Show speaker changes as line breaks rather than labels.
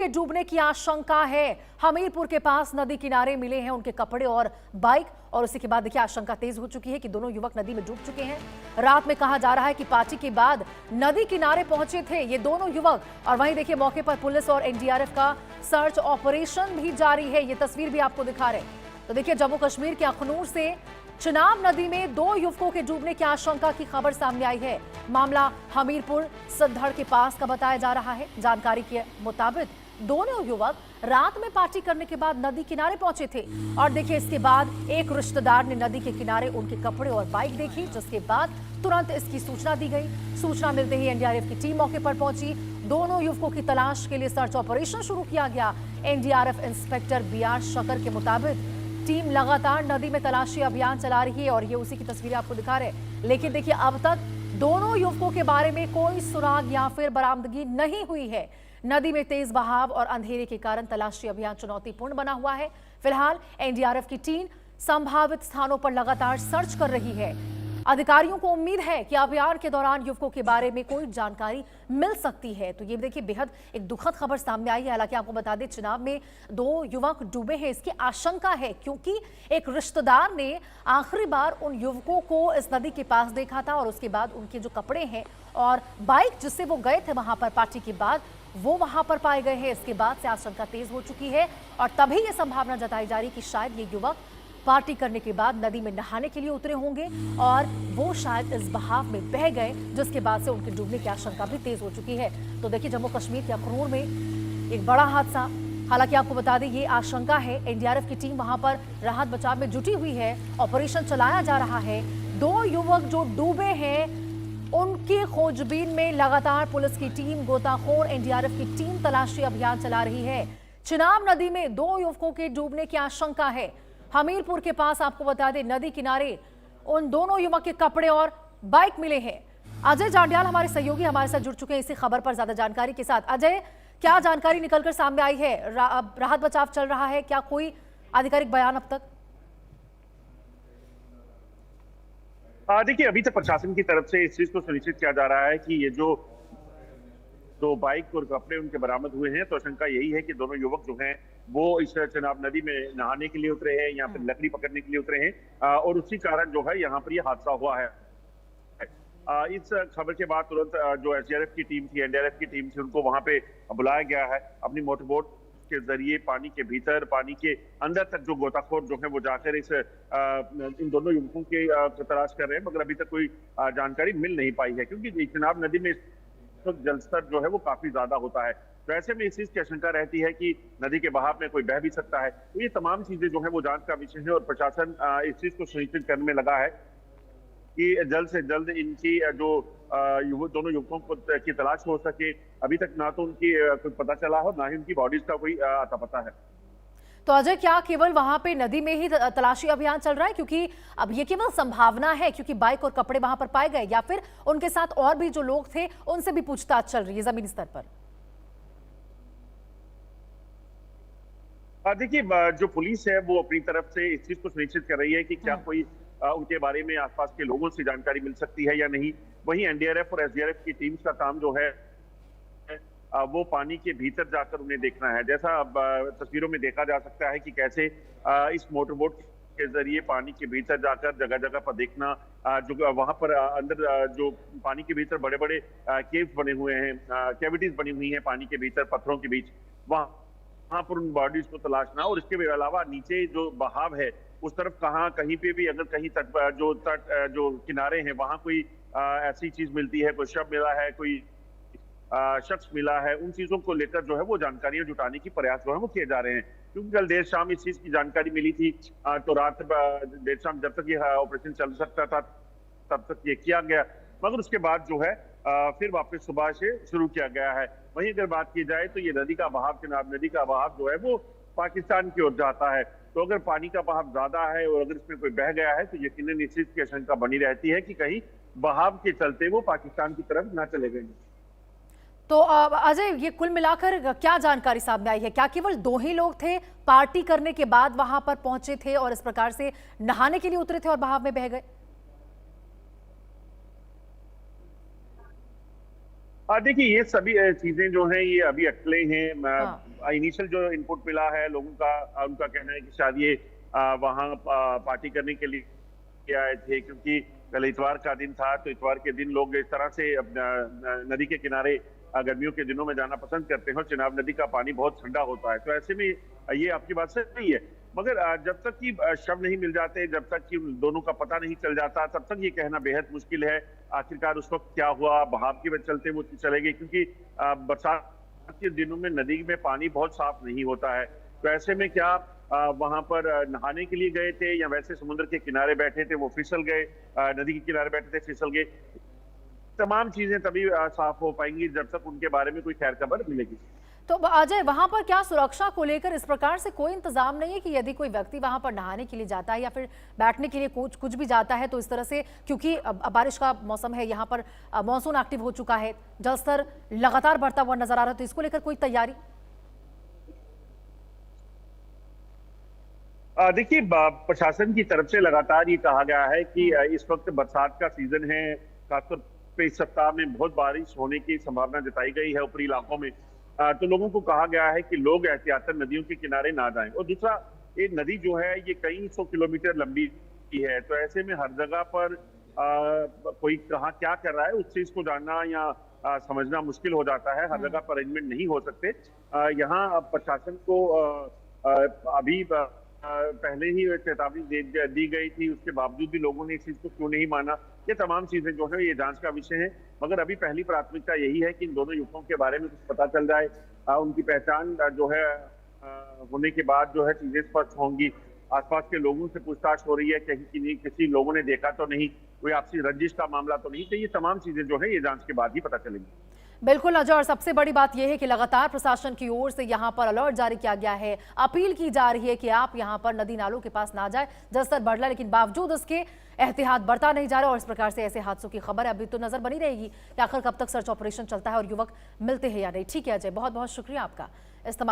के डूबने की आशंका है। हमीरपुर के पास नदी किनारे मिले हैं उनके कपड़े और बाइक, और उसी के बाद देखिए आशंका तेज हो चुकी है कि दोनों युवक नदी में डूब चुके हैं। रात में कहा जा रहा है कि पार्टी के बाद नदी किनारे पहुंचे थे ये दोनों युवक, और वहीं देखिए मौके पर पुलिस और एनडीआरएफ का सर्च ऑपरेशन भी जारी है। ये तस्वीर भी आपको दिखा रहे हैं। तो देखिए जम्मू कश्मीर के अखनूर से चिनाब नदी में दो युवकों के डूबने की आशंका की खबर सामने आई है। मामला हमीरपुर सद्दड़ के पास का बताया जा रहा है। जानकारी के मुताबिक दोनों युवक रात में पार्टी करने के बाद नदी किनारे पहुंचे थे, और देखिए इसके बाद एक रिश्तेदार ने नदी के किनारे उनके कपड़े और बाइक देखी, जिसके बाद तुरंत इसकी सूचना दी गई। सूचना मिलते ही एनडीआरएफ की टीम मौके पर पहुंची। दोनों युवकों की तलाश के लिए सर्च ऑपरेशन शुरू किया गया। एनडीआरएफ इंस्पेक्टर बीआर शकर के मुताबिक टीम लगातार नदी में तलाशी अभियान चला रही है, और ये उसी की तस्वीरें आपको दिखा रहे हैं। लेकिन देखिए अब तक दोनों युवकों के बारे में कोई सुराग या फिर बरामदगी नहीं हुई है। नदी में तेज बहाव और अंधेरे के कारण तलाशी अभियान चुनौतीपूर्ण बना हुआ है। फिलहाल एनडीआरएफ की टीम संभावित स्थानों पर लगातार सर्च कर रही है। अधिकारियों को उम्मीद है कि अभियान के दौरान युवकों के बारे में कोई जानकारी मिल सकती है। तो ये देखिए बेहद एक दुखद खबर सामने आई है। हालांकि आपको बता दें चिनाब में दो युवक डूबे हैं, इसकी आशंका है क्योंकि एक रिश्तेदार ने आखिरी बार उन युवकों को इस नदी के पास देखा था, और उसके बाद उनके जो कपड़े हैं और बाइक जिससे वो गए थे वहां पर पार्टी के बाद, वो वहां पर पाए गए हैं। इसके बाद से आशंका तेज हो चुकी है, और तभी ये संभावना जताई जा रही कि शायद ये युवक पार्टी करने के बाद नदी में नहाने के लिए उतरे होंगे, और वो शायद इस बहाव में बह गए, जिसके बाद से उनके डूबने की आशंका भी तेज हो चुकी है। तो देखिए जम्मू कश्मीर के अखनूर में एक बड़ा हादसा। हालांकि आपको बता दें ये आशंका है, एनडीआरएफ की टीम वहां पर राहत बचाव में जुटी हुई है, ऑपरेशन चलाया जा रहा है। दो युवक जो डूबे हैं उनकी खोजबीन में लगातार पुलिस की टीम, गोताखोर, एनडीआरएफ की टीम तलाशी अभियान चला रही है। चिनाब नदी में दो युवकों के डूबने की आशंका है। हमीरपुर के पास आपको बता दें नदी किनारे उन दोनों युवक के कपड़े और बाइक मिले हैं। अजय जांडियाल हमारे सहयोगी हमारे साथ जुड़ चुके हैं इसी खबर पर ज्यादा जानकारी के साथ। अजय, क्या जानकारी निकलकर सामने आई है? राहत बचाव चल रहा है, क्या कोई आधिकारिक बयान अब तक?
देखिए अभी तक प्रशासन की तरफ से इस चीज को सुनिश्चित किया जा रहा है कि ये जो दो बाइक और कपड़े उनके बरामद हुए हैं, तो आशंका यही है कि दोनों युवक जो हैं वो इस चिनाब नदी में नहाने के लिए उतरे हैं या फिर लकड़ी पकड़ने के लिए उतरे हैं, और उसी कारण जो है यहाँ पर ये हादसा हुआ है। इस खबर के बाद तुरंत जो एसडीआरएफ की टीम थी, एनडीआरएफ की टीम थी, उनको वहां पे बुलाया गया है। अपनी मोटर बोट के जरिए पानी के भीतर, पानी के अंदर तक जो गोताखोर जो है वो जाकर इन दोनों युवकों की तलाश कर रहे हैं, मगर अभी तक कोई जानकारी मिल नहीं पाई है, क्योंकि चिनाब नदी में तो जलस्तर जो है वो काफी ज्यादा होता है। तो ऐसे में इस चीज की आशंका रहती है कि नदी के बहाव में कोई बह भी सकता है। तो ये तमाम चीजें जो है वो जांच का विषय है, और प्रशासन इस चीज को सुनिश्चित करने में लगा है कि जल्द से जल्द इनकी जो दोनों युवकों को की तलाश हो सके। अभी तक ना तो उनकी कुछ पता चला हो, ना ही उनकी बॉडीज का कोई अता पता है।
तो अजय, क्या केवल वहां पे नदी में ही तलाशी अभियान चल रहा है? क्योंकि अब ये केवल संभावना है, क्योंकि बाइक और कपड़े वहां पर पाए गए, या फिर उनके साथ और भी जो लोग थे उनसे भी पूछताछ चल रही है जमीनी स्तर पर?
देखिए जो पुलिस है वो अपनी तरफ से इस चीज को सुनिश्चित कर रही है कि क्या कोई उनके बारे में आसपास के लोगों से जानकारी मिल सकती है या नहीं। वहीं एनडीआरएफ और एसडीआरएफ की टीम का काम जो है वो पानी के भीतर जाकर उन्हें देखना है। जैसा अब तस्वीरों में देखा जा सकता है कि कैसे इस मोटरबोट के जरिए पानी के भीतर जाकर जगह जगह पर देखना, जो वहां पर अंदर जो पानी के भीतर बड़े बड़े केव्स बने हुए हैं, कैविटीज बनी हुई हैं पानी के भीतर पत्थरों के बीच, वहां पर उन बॉडीज को तलाशना। और इसके अलावा नीचे जो बहाव है उस तरफ कहीं पे भी अगर कहीं तट जो किनारे हैं वहां कोई ऐसी चीज मिलती है, कोई शव मिला है, कोई शख्स मिला है, उन चीजों को लेकर जो है वो जानकारियां जुटाने की प्रयास जो है वो किए जा रहे हैं। क्योंकि कल देर शाम इस चीज की जानकारी मिली थी, तो रात देर शाम जब तक ये ऑपरेशन चल सकता था तब तक ये किया गया, मगर उसके बाद जो है फिर वापस सुबह से शुरू किया गया है। वहीं अगर बात की जाए तो ये नदी का बहाव, चिनाब नदी का बहाव जो है वो पाकिस्तान की ओर जाता है। तो अगर पानी का बहाव ज्यादा है और अगर इसमें कोई बह गया है तो यकीनन इस चीज की आशंका बनी रहती है कि कहीं बहाव के चलते वो पाकिस्तान की तरफ ना चले गए।
तो अजय, ये कुल मिलाकर क्या जानकारी सामने आई है? क्या केवल दो ही लोग थे, पार्टी करने के बाद वहां पर पहुंचे थे और इस प्रकार से नहाने के लिए उतरे थे और बहाव में बह गए?
देखिए ये सभी चीजें जो हैं ये अभी अटकलें हैं।
हाँ।
इनिशियल जो इनपुट मिला है लोगों का, उनका कहना है कि शायद ये वहाँ पार्टी करने के लिए आए थे, क्योंकि कल इतवार का दिन था, तो इतवार के दिन लोग इस तरह से नदी के किनारे गर्मियों के दिनों में जाना पसंद करते हैं और चिनाब नदी का पानी बहुत ठंडा होता है। तो ऐसे में ये आपकी बात सही है, मगर जब तक कि शव नहीं मिल जाते, जब तक कि दोनों का पता नहीं चल जाता, तब तक ये कहना बेहद मुश्किल है आखिरकार उस वक्त क्या हुआ, बहाव के वजह चलते वो चले गए, क्योंकि बरसात के दिनों में नदी में पानी बहुत साफ नहीं होता है। तो ऐसे में क्या वहां पर नहाने के लिए गए थे या वैसे समुद्र के किनारे बैठे थे, वो फिसल गए, नदी के किनारे बैठे थे, फिसल गए। तमाम चीजें तभी साफ हो पाएंगी जब तक उनके बारे में कोई खैर खबर मिलेगी।
तो अजय, वहां पर क्या सुरक्षा को लेकर इस प्रकार से कोई इंतजाम नहीं है कि यदि कोई व्यक्ति वहां पर नहाने के लिए जाता है या फिर बैठने के लिए कुछ भी जाता है, तो इस तरह से, क्योंकि अब बारिश का मौसम है, यहाँ पर मानसून एक्टिव हो चुका है, जलस्तर लगातार बढ़ता हुआ नजर आ रहा है, तो इसको लेकर कोई तैयारी?
देखिए, प्रशासन की तरफ से लगातार ये कहा गया है कि इस वक्त बरसात का सीजन है, खासतौर पे इस सप्ताह में बहुत बारिश होने की संभावना जताई गई है ऊपरी इलाकों में। तो लोगों को कहा गया है कि लोग एहतियातन नदियों के किनारे ना जाएं। और दूसरा, ये नदी जो है ये कई 100 किलोमीटर लंबी है, तो ऐसे में हर जगह पर कोई कहाँ क्या कर रहा है उस चीज को जानना या समझना मुश्किल हो जाता है। हर जगह पर अरेंजमेंट नहीं हो सकते। यहाँ प्रशासन को अभी पहले ही चेतावनी दी गई थी, उसके बावजूद भी लोगों ने इस चीज को क्यों नहीं माना, ये तमाम चीजें जो है ये जांच का विषय है। मगर अभी पहली प्राथमिकता यही है कि इन दोनों युवकों के बारे में कुछ पता चल जाए, उनकी पहचान जो है होने के बाद जो है चीजें स्पष्ट होंगी। आसपास के लोगों से पूछताछ हो रही है, कहीं किसी लोगों ने देखा तो नहीं, कोई आपसी रंजिश का मामला तो नहीं, तो ये तमाम चीजें जो है ये जांच के बाद ही पता चलेंगी।
बिल्कुल अजय, और सबसे बड़ी बात यह है कि लगातार प्रशासन की ओर से यहां पर अलर्ट जारी किया गया है, अपील की जा रही है कि आप यहां पर नदी नालों के पास ना जाए। जलस्तर बढ़ रहा है, लेकिन बावजूद उसके एहतियात बरता नहीं जा रहा, और इस प्रकार से ऐसे हादसों की खबर अभी तो नजर बनी रहेगी कि आखिर कब तक सर्च ऑपरेशन चलता है और युवक मिलते हैं या नहीं। ठीक है अजय, बहुत बहुत शुक्रिया आपका इस तमाम